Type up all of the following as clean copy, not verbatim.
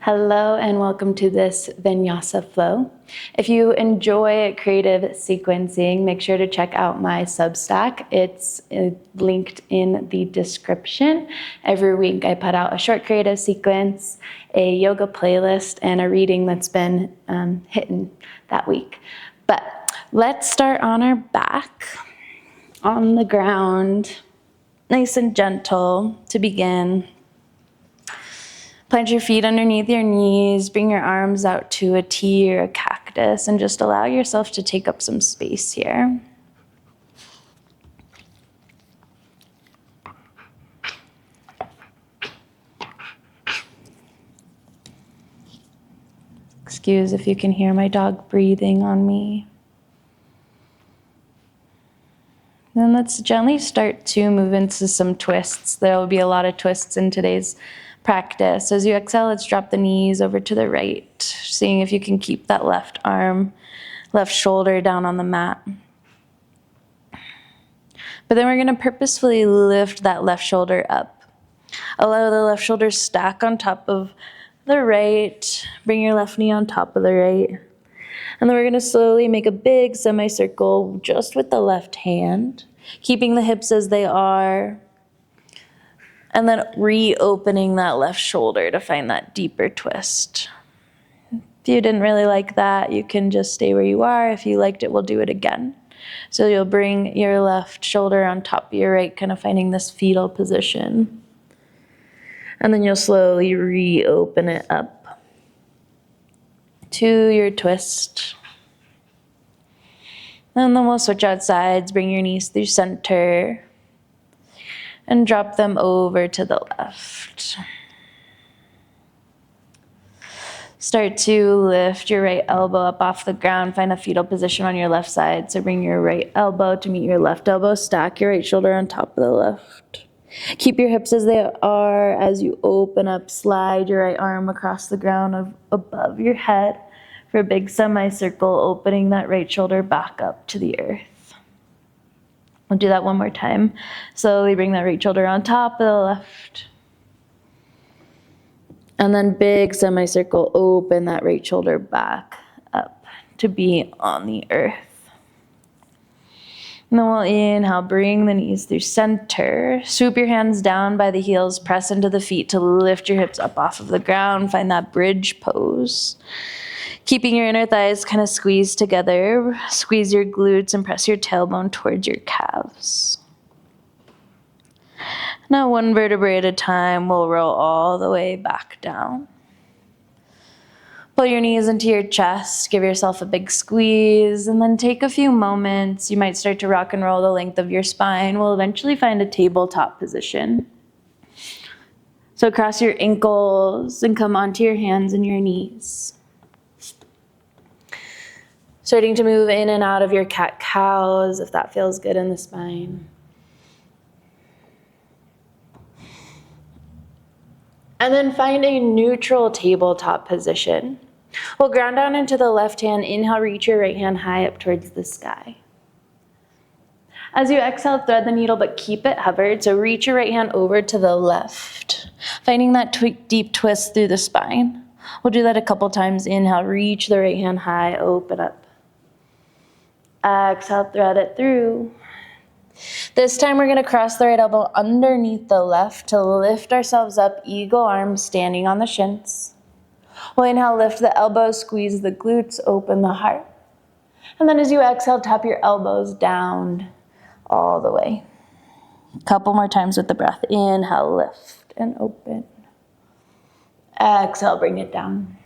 Hello and welcome to this Vinyasa flow. If you enjoy creative sequencing, make sure to check out my Substack. It's linked in the description. Every week I put out a short creative sequence, a yoga playlist, and a reading that's been hidden that week. But let's start on our back, on the ground, nice and gentle to begin. Plant your feet underneath your knees, bring your arms out to a T or a cactus, and just allow yourself to take up some space here. Excuse if you can hear my dog breathing on me. Then let's gently start to move into some twists. There will be a lot of twists in today's practice. As you exhale, let's drop the knees over to the right, seeing if you can keep that left arm, left shoulder down on the mat. But then we're going to purposefully lift that left shoulder up. Allow the left shoulder stack on top of the right. Bring your left knee on top of the right. And then we're going to slowly make a big semicircle just with the left hand, keeping the hips as they are. And then reopening that left shoulder to find that deeper twist. If you didn't really like that, you can just stay where you are. If you liked it, we'll do it again. So you'll bring your left shoulder on top of your right, kind of finding this fetal position. And then you'll slowly reopen it up to your twist. And then we'll switch out sides, bring your knees through center, and drop them over to the left. Start to lift your right elbow up off the ground. Find a fetal position on your left side. So bring your right elbow to meet your left elbow. Stack your right shoulder on top of the left. Keep your hips as they are. As you open up, slide your right arm across the ground above your head for a big semicircle, opening that right shoulder back up to the earth. We'll do that one more time. Slowly bring that right shoulder on top of the left. And then big semicircle, open that right shoulder back up to be on the earth. And then we'll inhale, bring the knees through center. Swoop your hands down by the heels, press into the feet to lift your hips up off of the ground. Find that bridge pose. Keeping your inner thighs kind of squeezed together. Squeeze your glutes and press your tailbone towards your calves. Now one vertebrae at a time, we'll roll all the way back down. Pull your knees into your chest, give yourself a big squeeze, and then take a few moments. You might start to rock and roll the length of your spine. We'll eventually find a tabletop position. So cross your ankles and come onto your hands and your knees. Starting to move in and out of your cat-cows, if that feels good in the spine. And then find a neutral tabletop position. We'll ground down into the left hand. Inhale, reach your right hand high up towards the sky. As you exhale, thread the needle, but keep it hovered. So reach your right hand over to the left, finding that deep twist through the spine. We'll do that a couple times. Inhale, reach the right hand high, open up. Exhale, thread it through. This time we're going to cross the right elbow underneath the left to lift ourselves up, eagle arms standing on the shins. We'll inhale, lift the elbows, squeeze the glutes, open the heart. And then as you exhale, tap your elbows down all the way. A couple more times with the breath. Inhale, lift and open. Exhale, bring it down.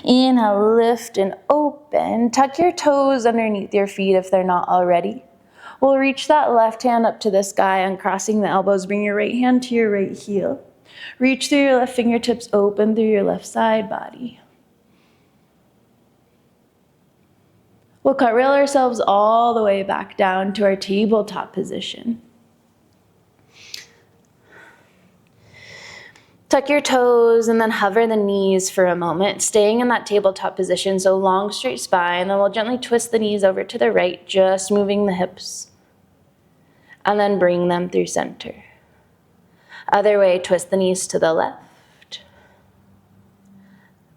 Inhale, lift and open. Tuck your toes underneath your feet if they're not already. We'll reach that left hand up to the sky, uncrossing the elbows. Bring your right hand to your right heel. Reach through your left fingertips, open through your left side body. We'll cartwheel ourselves all the way back down to our tabletop position. Tuck your toes and then hover the knees for a moment, staying in that tabletop position, so long straight spine. Then we'll gently twist the knees over to the right, just moving the hips. And then bring them through center. Other way, twist the knees to the left.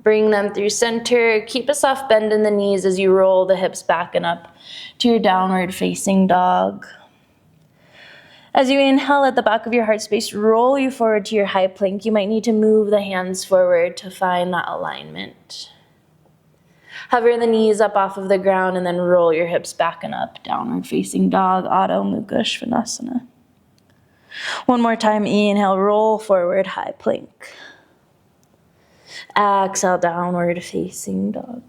Bring them through center. Keep a soft bend in the knees as you roll the hips back and up to your downward facing dog. As you inhale at the back of your heart space, roll you forward to your high plank. You might need to move the hands forward to find that alignment. Hover the knees up off of the ground and then roll your hips back and up, downward facing dog, Adho Mukha Svanasana. One more time, inhale, roll forward, high plank. Exhale, downward facing dog.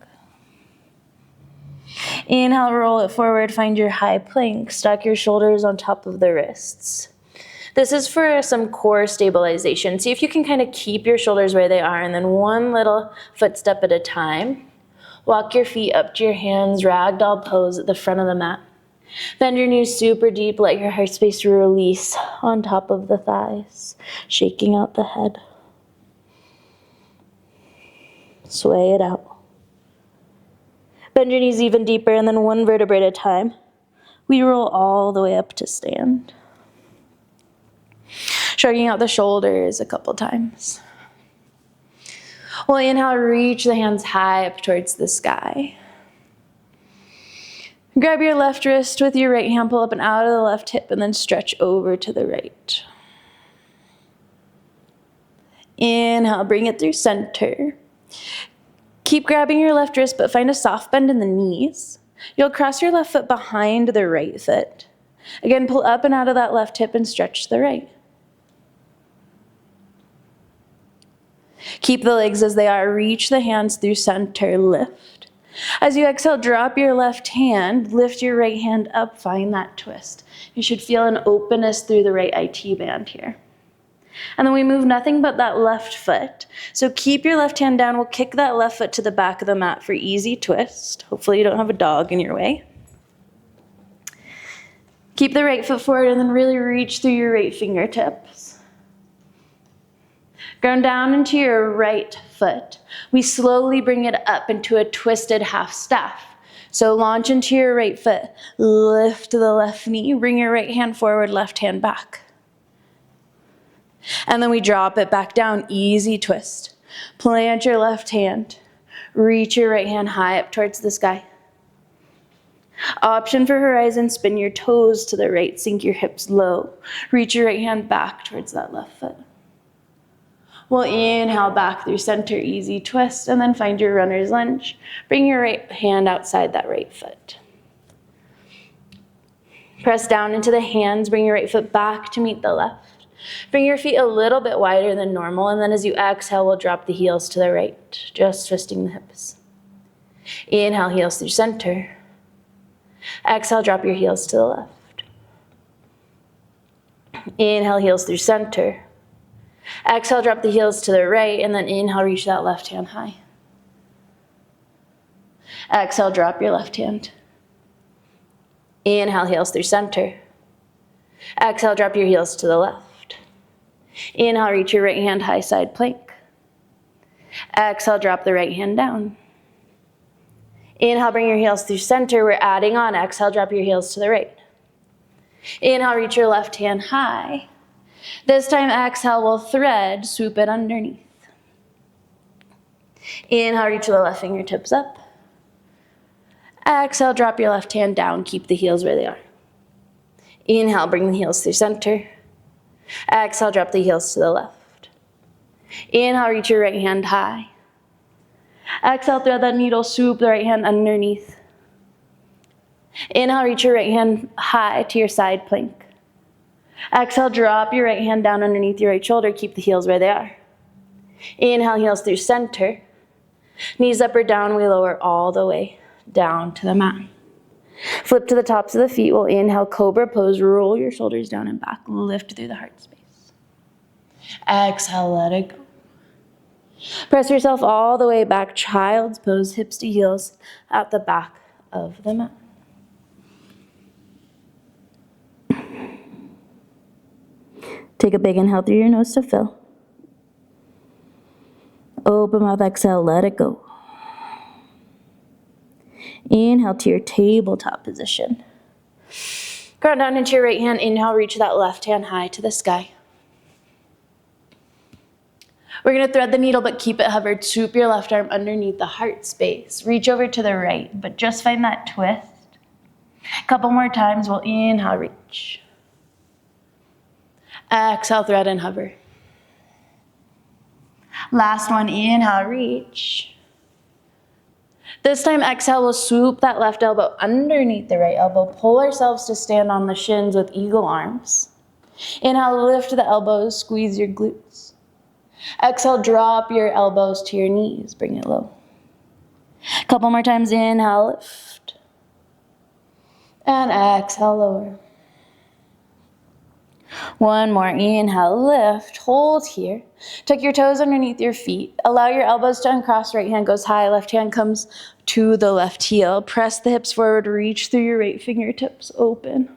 Inhale, roll it forward, find your high plank. Stack your shoulders on top of the wrists. This is for some core stabilization. See if you can kind of keep your shoulders where they are, and then one little footstep at a time. Walk your feet up to your hands, ragdoll pose at the front of the mat. Bend your knees super deep, let your heart space release on top of the thighs, shaking out the head. Sway it out. Bend your knees even deeper, and then one vertebrae at a time. We roll all the way up to stand. Shrugging out the shoulders a couple times. We'll inhale, reach the hands high up towards the sky. Grab your left wrist with your right hand, pull up and out of the left hip, and then stretch over to the right. Inhale, bring it through center. Keep grabbing your left wrist, but find a soft bend in the knees. You'll cross your left foot behind the right foot. Again, pull up and out of that left hip and stretch the right. Keep the legs as they are. Reach the hands through center, lift. As you exhale, drop your left hand, lift your right hand up, find that twist. You should feel an openness through the right IT band here. And then we move nothing but that left foot. So keep your left hand down. We'll kick that left foot to the back of the mat for easy twist. Hopefully you don't have a dog in your way. Keep the right foot forward and then really reach through your right fingertips. Ground down into your right foot. We slowly bring it up into a twisted half staff. So launch into your right foot, lift the left knee, bring your right hand forward, left hand back. And then we drop it back down, easy twist. Plant your left hand, reach your right hand high up towards the sky. Option for horizon, spin your toes to the right, sink your hips low. Reach your right hand back towards that left foot. We'll inhale back through center, easy twist, and then find your runner's lunge. Bring your right hand outside that right foot. Press down into the hands, bring your right foot back to meet the left. Bring your feet a little bit wider than normal, and then as you exhale, we'll drop the heels to the right, just twisting the hips. Inhale, heels through center. Exhale, drop your heels to the left. Inhale, heels through center. Exhale, drop the heels to the right, and then inhale, reach that left hand high. Exhale, drop your left hand. Inhale, heels through center. Exhale, drop your heels to the left. Inhale, reach your right hand high, side plank. Exhale, drop the right hand down. Inhale, bring your heels through center. We're adding on. Exhale, drop your heels to the right. Inhale, reach your left hand high. This time, exhale, we'll thread, swoop it underneath. Inhale, reach the left fingertips up. Exhale, drop your left hand down, keep the heels where they are. Inhale, bring the heels through center. Exhale, drop the heels to the left. Inhale, reach your right hand high. Exhale, thread that needle, swoop the right hand underneath. Inhale, reach your right hand high to your side plank. Exhale, drop your right hand down underneath your right shoulder. Keep the heels where they are. Inhale, heels through center. Knees up or down, we lower all the way down to the mat. Flip to the tops of the feet. We'll inhale, cobra pose. Roll your shoulders down and back. Lift through the heart space. Exhale, let it go. Press yourself all the way back. Child's pose, hips to heels at the back of the mat. Take a big inhale through your nose to fill. Open mouth, exhale, let it go. Inhale to your tabletop position. Ground down into your right hand. Inhale, reach that left hand high to the sky. We're going to thread the needle, but keep it hovered. Swoop your left arm underneath the heart space. Reach over to the right, but just find that twist. A couple more times. We'll inhale, reach. Exhale, thread and hover. Last one, inhale, reach. This time, exhale, we'll swoop that left elbow underneath the right elbow. Pull ourselves to stand on the shins with eagle arms. Inhale, lift the elbows, squeeze your glutes. Exhale, drop your elbows to your knees, bring it low. A couple more times, inhale, lift. And exhale, lower. One more, inhale, lift, hold here. Tuck your toes underneath your feet. Allow your elbows to uncross, right hand goes high, left hand comes to the left heel. Press the hips forward, reach through your right fingertips, open.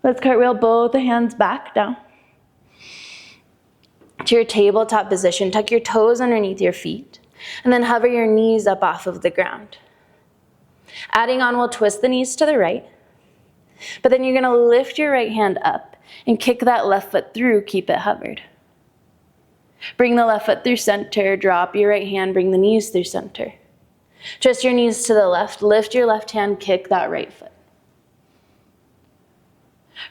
Let's cartwheel both the hands back down to your tabletop position. Tuck your toes underneath your feet and then hover your knees up off of the ground. Adding on, we'll twist the knees to the right, but then you're gonna lift your right hand up and kick that left foot through, keep it hovered. Bring the left foot through center, drop your right hand, bring the knees through center. Twist your knees to the left, lift your left hand, kick that right foot.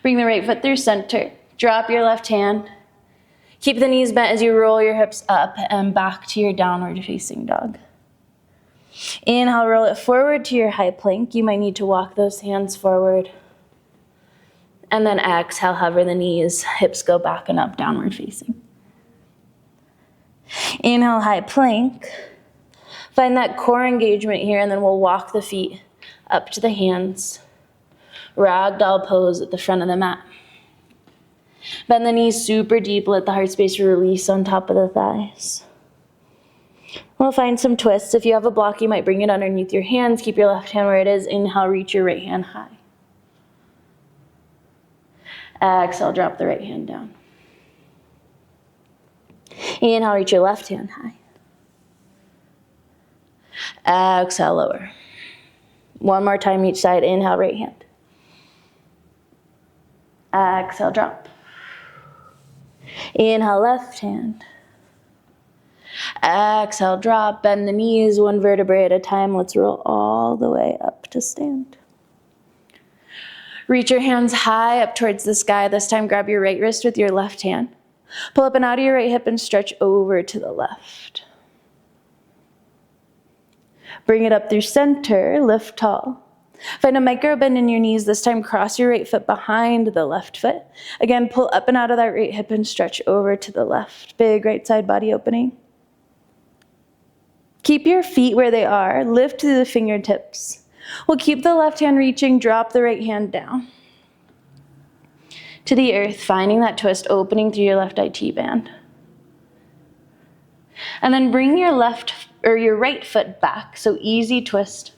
Bring the right foot through center, drop your left hand. Keep the knees bent as you roll your hips up and back to your downward facing dog. Inhale, roll it forward to your high plank. You might need to walk those hands forward. And then exhale, hover the knees, hips go back and up, downward facing. Inhale, high plank. Find that core engagement here, and then we'll walk the feet up to the hands. Ragdoll pose at the front of the mat. Bend the knees super deep, let the heart space release on top of the thighs. We'll find some twists. If you have a block, you might bring it underneath your hands. Keep your left hand where it is. Inhale, reach your right hand high. Exhale, drop the right hand down. Inhale, reach your left hand high. Exhale, lower. One more time each side. Inhale, right hand. Exhale, drop. Inhale, left hand. Exhale, drop. Bend the knees one vertebrae at a time. Let's roll all the way up to stand. Reach your hands high up towards the sky. This time, grab your right wrist with your left hand. Pull up and out of your right hip and stretch over to the left. Bring it up through center, lift tall. Find a micro bend in your knees. This time, cross your right foot behind the left foot. Again, pull up and out of that right hip and stretch over to the left. Big right side body opening. Keep your feet where they are. Lift to the fingertips. We'll keep the left hand reaching, drop the right hand down to the earth, finding that twist, opening through your left IT band. And then bring your your right foot back, so easy twist.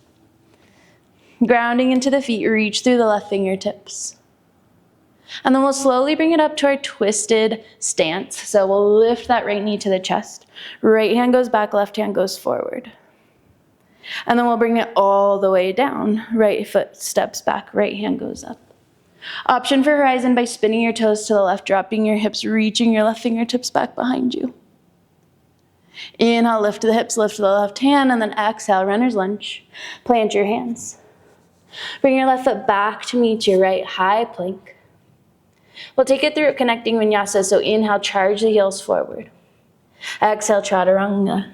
Grounding into the feet, reach through the left fingertips. And then we'll slowly bring it up to our twisted stance. So we'll lift that right knee to the chest. Right hand goes back, left hand goes forward. And then we'll bring it all the way down. Right foot steps back, right hand goes up. Option for horizon by spinning your toes to the left, dropping your hips, reaching your left fingertips back behind you. Inhale, lift the hips, lift the left hand, and then exhale, runner's lunge. Plant your hands. Bring your left foot back to meet your right, high plank. We'll take it through connecting vinyasa, so inhale, charge the heels forward. Exhale, chaturanga.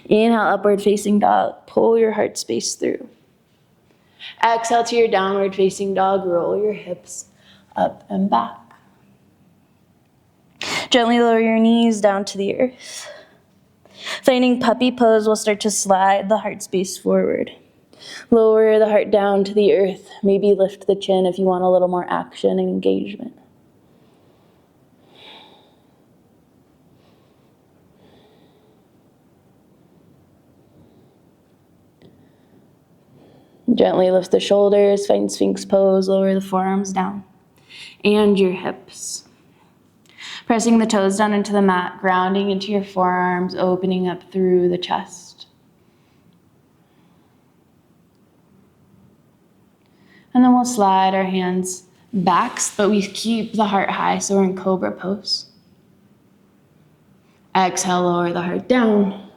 Inhale, upward facing dog, pull your heart space through. Exhale to your downward facing dog, roll your hips up and back. Gently lower your knees down to the earth. Finding puppy pose, we'll start to slide the heart space forward. Lower the heart down to the earth. Maybe lift the chin if you want a little more action and engagement. Gently lift the shoulders, find Sphinx pose, lower the forearms down and your hips. Pressing the toes down into the mat, grounding into your forearms, opening up through the chest. And then we'll slide our hands backs, but we keep the heart high, so we're in cobra pose. Exhale, lower the heart down.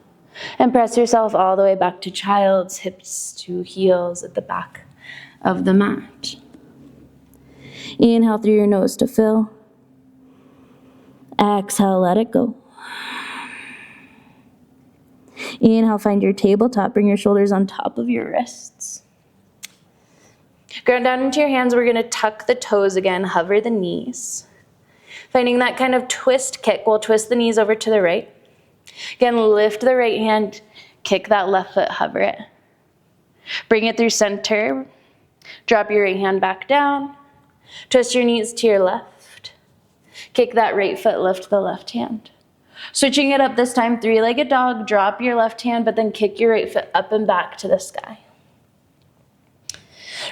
And press yourself all the way back to child's, hips to heels at the back of the mat. Inhale through your nose to fill. Exhale, let it go. Inhale, find your tabletop. Bring your shoulders on top of your wrists. Ground down into your hands. We're going to tuck the toes again, hover the knees. Finding that kind of twist kick, we'll twist the knees over to the right. Again, lift the right hand, kick that left foot, hover it. Bring it through center. Drop your right hand back down. Twist your knees to your left. Kick that right foot, lift the left hand. Switching it up this time, three-legged dog, drop your left hand, but then kick your right foot up and back to the sky.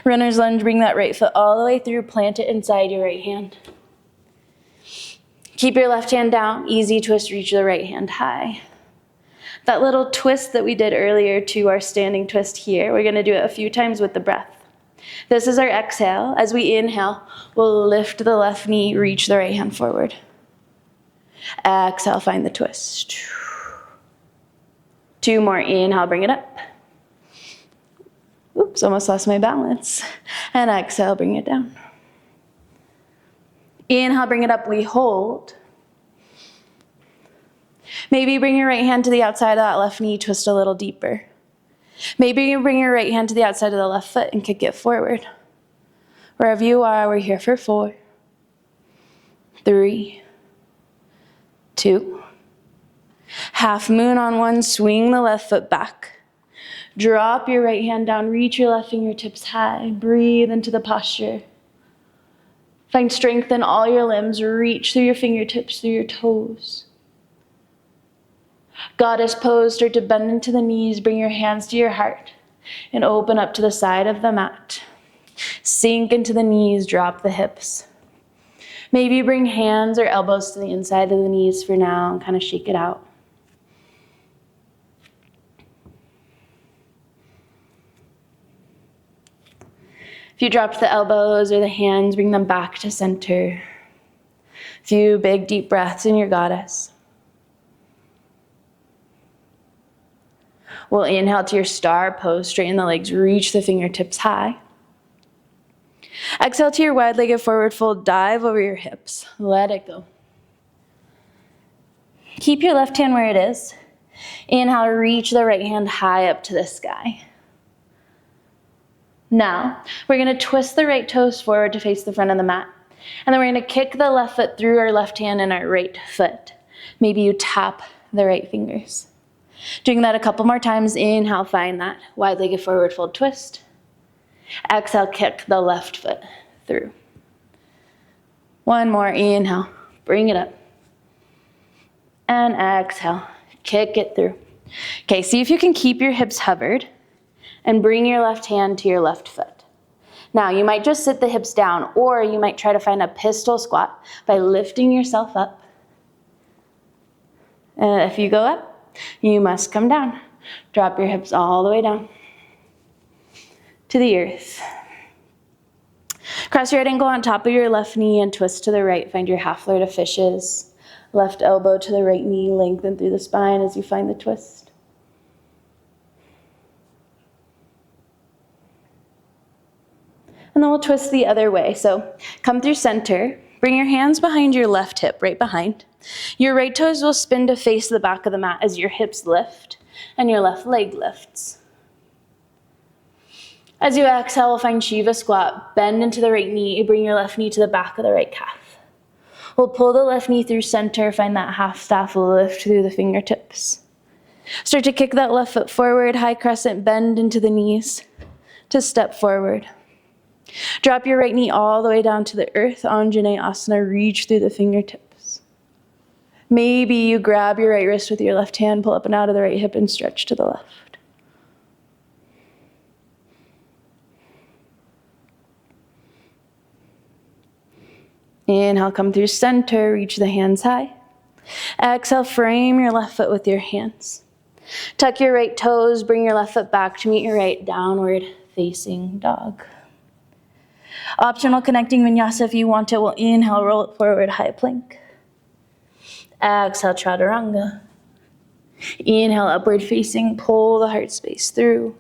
Runner's lunge, bring that right foot all the way through, plant it inside your right hand. Keep your left hand down, easy twist, reach the right hand high. That little twist that we did earlier to our standing twist here, we're gonna do it a few times with the breath. This is our exhale. As we inhale, we'll lift the left knee, reach the right hand forward. Exhale, find the twist. 2 more, inhale, bring it up. Oops, almost lost my balance. And exhale, bring it down. Inhale, bring it up, we hold. Maybe bring your right hand to the outside of that left knee, twist a little deeper. Maybe you bring your right hand to the outside of the left foot and kick it forward. Wherever you are, we're here for 4, 3, 2. Half moon on 1, swing the left foot back. Drop your right hand down, reach your left fingertips high. Breathe into the posture. Find strength in all your limbs. Reach through your fingertips, through your toes. Goddess pose, start to bend into the knees. Bring your hands to your heart and open up to the side of the mat. Sink into the knees, drop the hips. Maybe bring hands or elbows to the inside of the knees for now and kind of shake it out. If you dropped the elbows or the hands, bring them back to center. A few big deep breaths in your goddess. We'll inhale to your star pose, straighten the legs, reach the fingertips high. Exhale to your wide-legged forward fold, dive over your hips. Let it go. Keep your left hand where it is. Inhale, reach the right hand high up to the sky. Now, we're gonna twist the right toes forward to face the front of the mat. And then we're gonna kick the left foot through our left hand and our right foot. Maybe you tap the right fingers. Doing that a couple more times. Inhale, find that wide-legged forward fold twist. Exhale, kick the left foot through. 1 more, inhale, bring it up. And exhale, kick it through. Okay, see if you can keep your hips hovered and bring your left hand to your left foot. Now, you might just sit the hips down, or you might try to find a pistol squat by lifting yourself up. And if you go up, you must come down. Drop your hips all the way down to the earth. Cross your right ankle on top of your left knee and twist to the right. Find your half flirt of fishes. Left elbow to the right knee, lengthen through the spine as you find the twist. And then we'll twist the other way. So come through center. Bring your hands behind your left hip, right behind. Your right toes will spin to face the back of the mat as your hips lift and your left leg lifts. As you exhale, we'll find Shiva squat. Bend into the right knee. Bring your left knee to the back of the right calf. We'll pull the left knee through center. Find that half staff lift through the fingertips. Start to kick that left foot forward. High crescent, bend into the knees to step forward. Drop your right knee all the way down to the earth. Anjaneyasana, reach through the fingertips. Maybe you grab your right wrist with your left hand, pull up and out of the right hip and stretch to the left. Inhale, come through center, reach the hands high. Exhale, frame your left foot with your hands. Tuck your right toes, bring your left foot back to meet your right downward facing dog. Optional connecting vinyasa if you want it. We'll inhale, roll it forward, high plank. Exhale, chaturanga. Inhale, upward facing, pull the heart space through.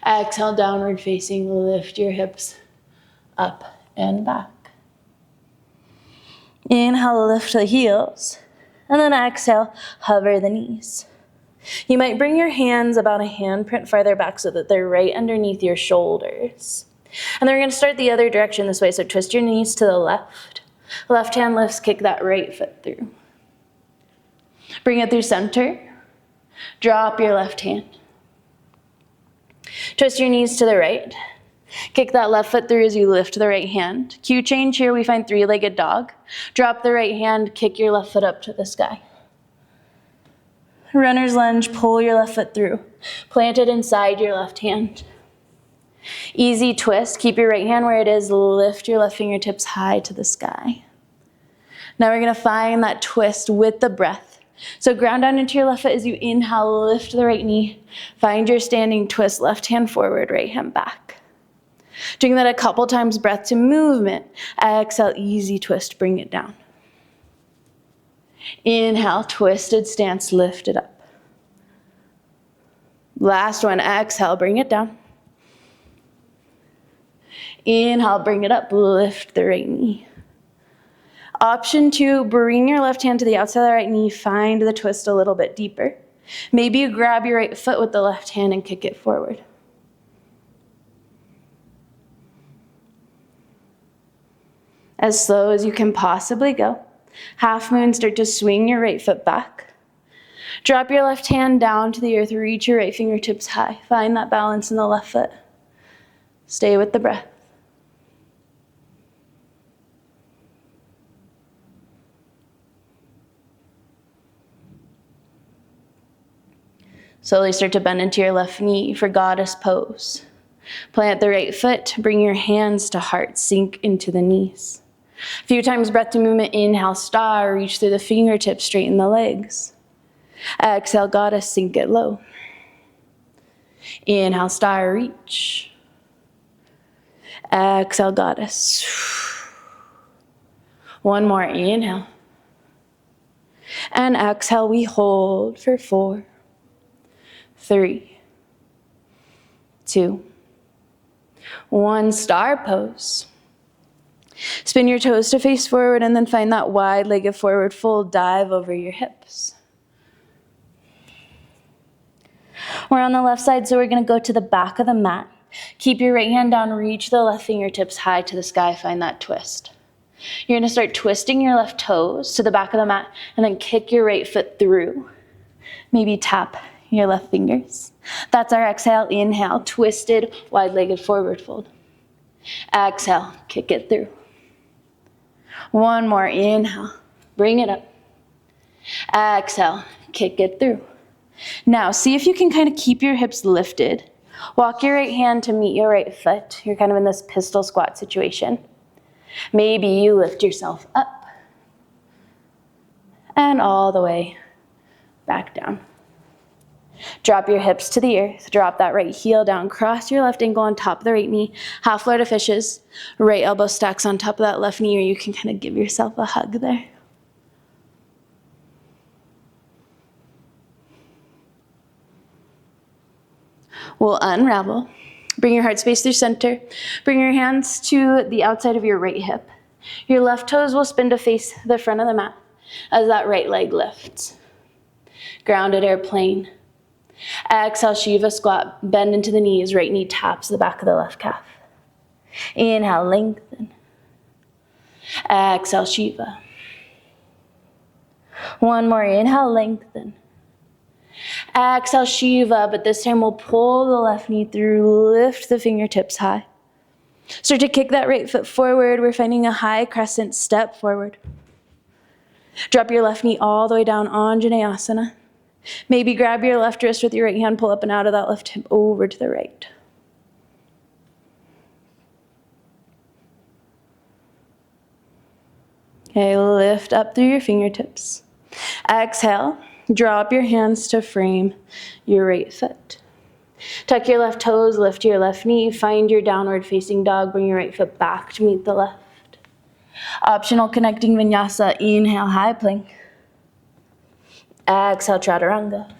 Exhale, downward facing, lift your hips up and back. Inhale, lift the heels. And then exhale, hover the knees. You might bring your hands about a handprint farther back so that they're right underneath your shoulders. And then we're going to start the other direction this way. So twist your knees to the left. Left hand lifts, kick that right foot through. Bring it through center. Drop your left hand. Twist your knees to the right. Kick that left foot through as you lift the right hand. Cue change here, we find three-legged dog. Drop the right hand, kick your left foot up to the sky. Runner's lunge, pull your left foot through. Plant it inside your left hand. Easy twist, keep your right hand where it is, lift your left fingertips high to the sky. Now we're gonna find that twist with the breath. So ground down into your left foot as you inhale, lift the right knee. Find your standing twist, left hand forward, right hand back. Doing that a couple times, breath to movement. Exhale, easy twist, bring it down. Inhale, twisted stance, lift it up. Last one, exhale, bring it down. Inhale, bring it up, lift the right knee. Option 2, bring your left hand to the outside of the right knee, find the twist a little bit deeper. Maybe you grab your right foot with the left hand and kick it forward. As slow as you can possibly go. Half moon, start to swing your right foot back. Drop your left hand down to the earth, reach your right fingertips high. Find that balance in the left foot. Stay with the breath. Slowly start to bend into your left knee for goddess pose. Plant the right foot, bring your hands to heart, sink into the knees. A few times breath to movement, inhale, star, reach through the fingertips, straighten the legs. Exhale, goddess, sink it low. Inhale, star, reach. Exhale, goddess. One more, inhale. And exhale, we hold for 4, 3, 2, 1, star pose. Spin your toes to face forward and then find that wide-legged forward fold, dive over your hips. We're on the left side, so we're gonna go to the back of the mat. Keep your right hand down, reach the left fingertips high to the sky, find that twist. You're gonna start twisting your left toes to the back of the mat and then kick your right foot through. Maybe tap your left fingers. That's our exhale, inhale, twisted, wide-legged forward fold. Exhale, kick it through. One more, inhale, bring it up. Exhale, kick it through. Now, see if you can kind of keep your hips lifted. Walk your right hand to meet your right foot. You're kind of in this pistol squat situation. Maybe you lift yourself up and all the way back down. Drop your hips to the earth. Drop that right heel down. Cross your left ankle on top of the right knee. Half Florida fishes. Right elbow stacks on top of that left knee, or you can kind of give yourself a hug there. We'll unravel. Bring your heart space through center. Bring your hands to the outside of your right hip. Your left toes will spin to face the front of the mat as that right leg lifts. Grounded airplane. Exhale, Shiva squat, bend into the knees, right knee taps the back of the left calf. Inhale, lengthen. Exhale, Shiva. One more, inhale, lengthen. Exhale, Shiva, but this time we'll pull the left knee through, lift the fingertips high. Start to kick that right foot forward. We're finding a high crescent step forward. Drop your left knee all the way down, Anjaneyasana. Maybe grab your left wrist with your right hand, pull up and out of that left hip over to the right. Okay, lift up through your fingertips. Exhale, drop your hands to frame your right foot. Tuck your left toes, lift your left knee, find your downward facing dog, bring your right foot back to meet the left. Optional connecting vinyasa, inhale, high plank. Exhale, chaturanga.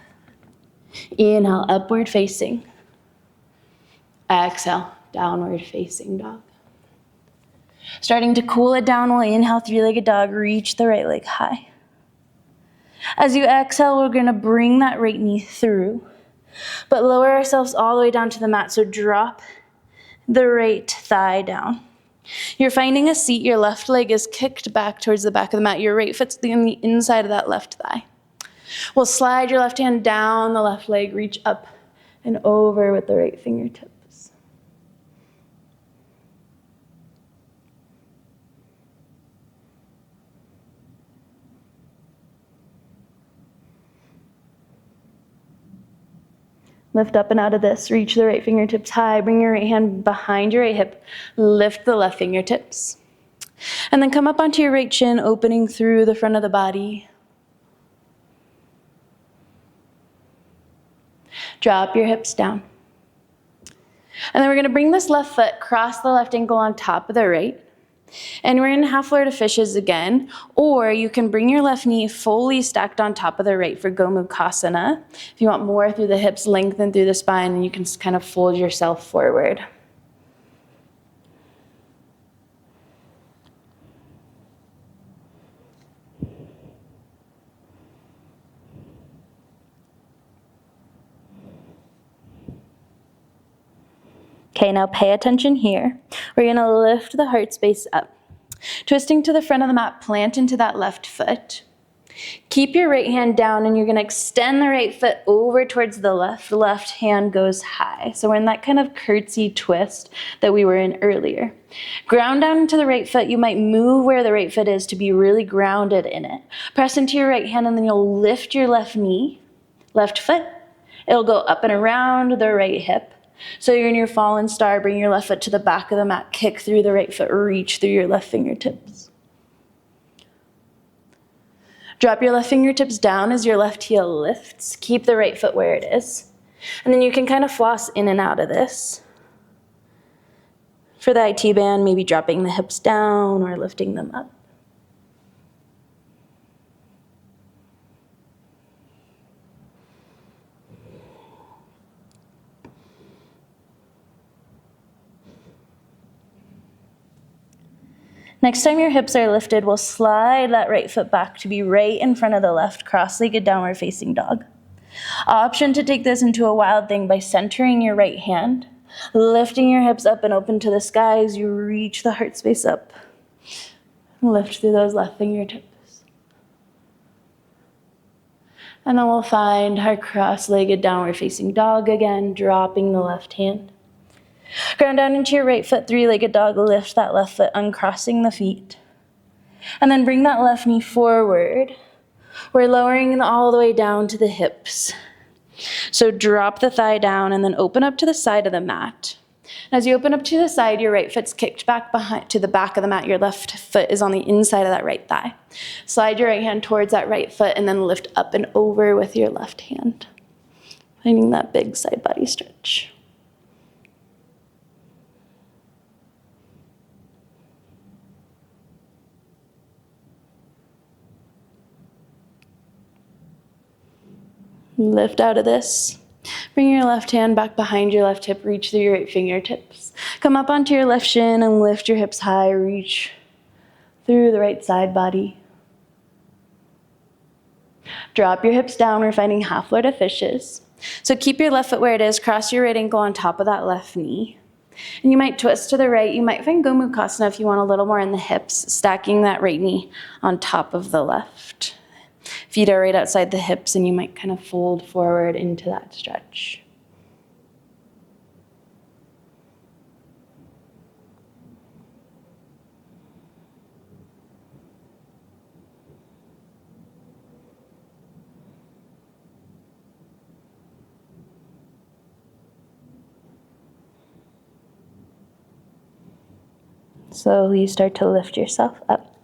Inhale, upward facing. Exhale, downward facing dog. Starting to cool it down, we'll inhale, three-legged dog, reach the right leg high. As you exhale, we're gonna bring that right knee through, but lower ourselves all the way down to the mat, so drop the right thigh down. You're finding a seat, your left leg is kicked back towards the back of the mat, your right foot's on the inside of that left thigh. We'll slide your left hand down the left leg, reach up and over with the right fingertips. Lift up and out of this, reach the right fingertips high, bring your right hand behind your right hip, lift the left fingertips. And then come up onto your right shin, opening through the front of the body. Drop your hips down. And then we're gonna bring this left foot, cross the left ankle on top of the right. And we're in half lower to fishes again, or you can bring your left knee fully stacked on top of the right for Gomukhasana. If you want more through the hips, lengthen through the spine, and you can kind of fold yourself forward. Okay, now pay attention here. We're gonna lift the heart space up. Twisting to the front of the mat, plant into that left foot. Keep your right hand down and you're gonna extend the right foot over towards the left hand goes high. So we're in that kind of curtsy twist that we were in earlier. Ground down into the right foot, you might move where the right foot is to be really grounded in it. Press into your right hand and then you'll lift your left knee, left foot. It'll go up and around the right hip. So you're in your fallen star, bring your left foot to the back of the mat, kick through the right foot, reach through your left fingertips. Drop your left fingertips down as your left heel lifts. Keep the right foot where it is. And then you can kind of floss in and out of this. For the IT band, maybe dropping the hips down or lifting them up. Next time your hips are lifted, we'll slide that right foot back to be right in front of the left, cross-legged downward facing dog. Option to take this into a wild thing by centering your right hand, lifting your hips up and open to the sky as you reach the heart space up. Lift through those left fingertips. And then we'll find our cross-legged downward facing dog again, dropping the left hand. Ground down into your right foot, three-legged dog, lift that left foot, uncrossing the feet. And then bring that left knee forward. We're lowering all the way down to the hips. So drop the thigh down and then open up to the side of the mat. As you open up to the side, your right foot's kicked back behind to the back of the mat. Your left foot is on the inside of that right thigh. Slide your right hand towards that right foot and then lift up and over with your left hand. Finding that big side body stretch. Lift out of this. Bring your left hand back behind your left hip, reach through your right fingertips. Come up onto your left shin and lift your hips high, reach through the right side body. Drop your hips down, we're finding half lower to fishes. So keep your left foot where it is, cross your right ankle on top of that left knee. And you might twist to the right, you might find Gomukhasana if you want a little more in the hips, stacking that right knee on top of the left. Feet are right outside the hips and you might kind of fold forward into that stretch. Slowly start to lift yourself up.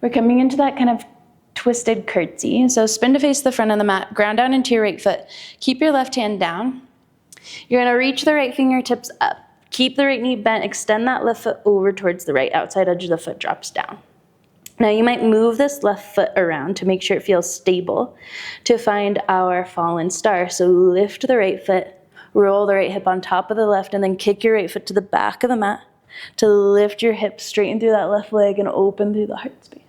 We're coming into that kind of twisted curtsy. So spin to face the front of the mat, ground down into your right foot. Keep your left hand down. You're gonna reach the right fingertips up. Keep the right knee bent, extend that left foot over towards the right outside edge of the foot drops down. Now you might move this left foot around to make sure it feels stable to find our fallen star. So lift the right foot, roll the right hip on top of the left, and then kick your right foot to the back of the mat to lift your hips, straighten through that left leg, and open through the heart space.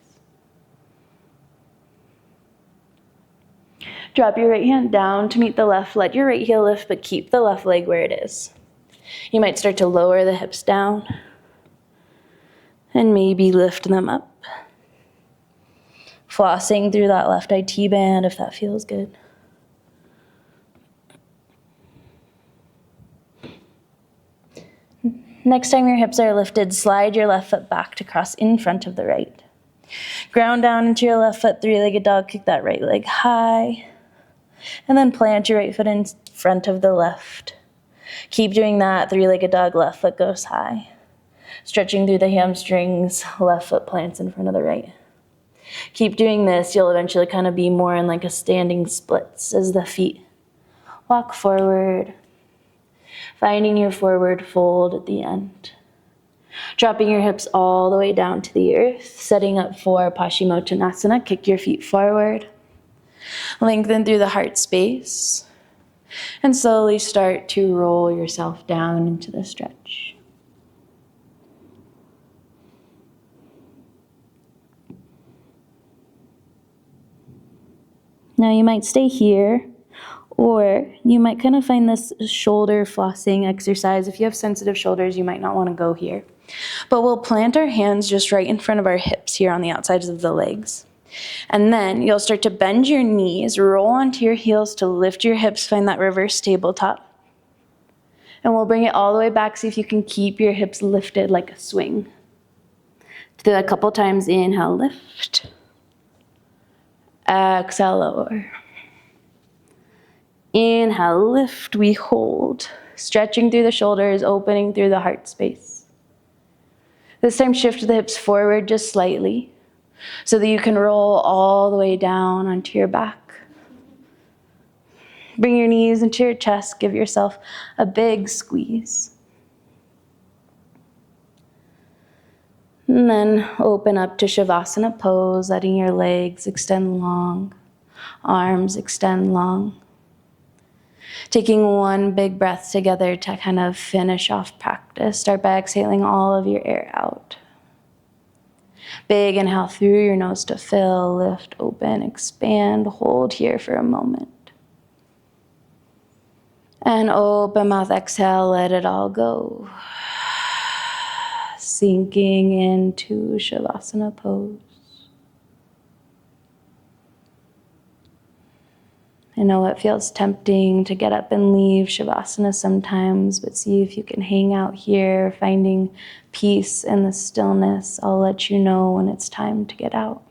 Drop your right hand down to meet the left. Let your right heel lift, but keep the left leg where it is. You might start to lower the hips down and maybe lift them up. Flossing through that left IT band if that feels good. Next time your hips are lifted, slide your left foot back to cross in front of the right. Ground down into your left foot, three-legged dog, kick that right leg high. And then plant your right foot in front of the left. Keep doing that, three-legged dog, left foot goes high. Stretching through the hamstrings, left foot plants in front of the right. Keep doing this, you'll eventually kind of be more in like a standing splits as the feet walk forward, finding your forward fold at the end. Dropping your hips all the way down to the earth, setting up for Paschimottanasana. Kick your feet forward, lengthen through the heart space, and slowly start to roll yourself down into the stretch. Now you might stay here, or you might kind of find this shoulder flossing exercise. If you have sensitive shoulders, you might not want to go here. But we'll plant our hands just right in front of our hips here on the outsides of the legs. And then you'll start to bend your knees, roll onto your heels to lift your hips, find that reverse tabletop. And we'll bring it all the way back, see if you can keep your hips lifted like a swing. Do that a couple times. Inhale, lift. Exhale, lower. Inhale, lift, we hold. Stretching through the shoulders, opening through the heart space. This time shift the hips forward just slightly so that you can roll all the way down onto your back. Bring your knees into your chest, give yourself a big squeeze. And then open up to Savasana pose, letting your legs extend long, arms extend long. Taking one big breath together to kind of finish off practice. Start by exhaling all of your air out. Big inhale through your nose to fill, lift, open, expand, hold here for a moment. And open mouth, exhale, let it all go. Sinking into Shavasana pose. I know it feels tempting to get up and leave Shavasana sometimes, but see if you can hang out here, finding peace in the stillness. I'll let you know when it's time to get out.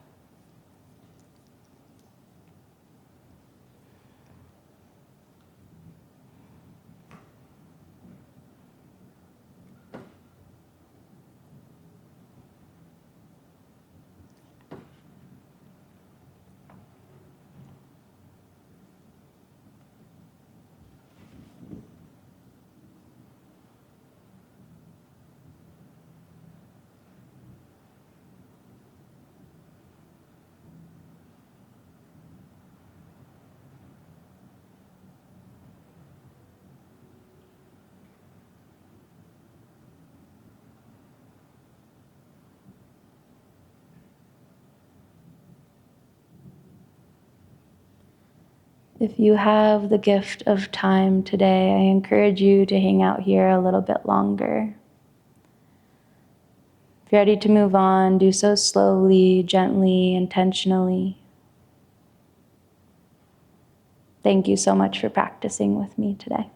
If you have the gift of time today, I encourage you to hang out here a little bit longer. If you're ready to move on, do so slowly, gently, intentionally. Thank you so much for practicing with me today.